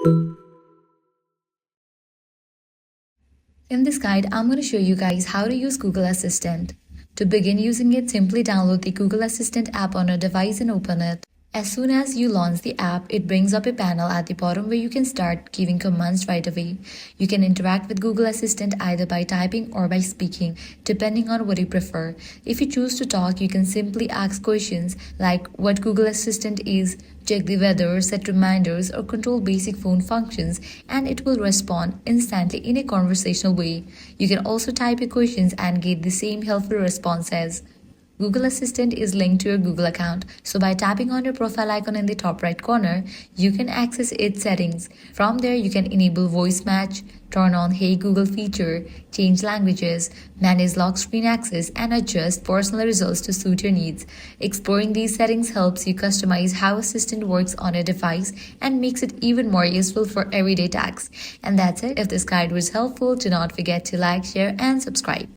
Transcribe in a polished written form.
In this guide, I'm going to show you guys how to use Google Assistant. To begin using it, simply download the Google Assistant app on your device and open it. As soon as you launch the app, it brings up a panel at the bottom where you can start giving commands right away. You can interact with Google Assistant either by typing or by speaking, depending on what you prefer. If you choose to talk, you can simply ask questions like what Google Assistant is, check the weather, set reminders, or control basic phone functions, and it will respond instantly in a conversational way. You can also type your questions and get the same helpful responses. Google Assistant is linked to your Google account, so by tapping on your profile icon in the top right corner, you can access its settings. From there, you can enable voice match, turn on Hey Google feature, change languages, manage lock screen access, and adjust personal results to suit your needs. Exploring these settings helps you customize how Assistant works on your device and makes it even more useful for everyday tasks. And that's it. If this guide was helpful, do not forget to like, share, and subscribe.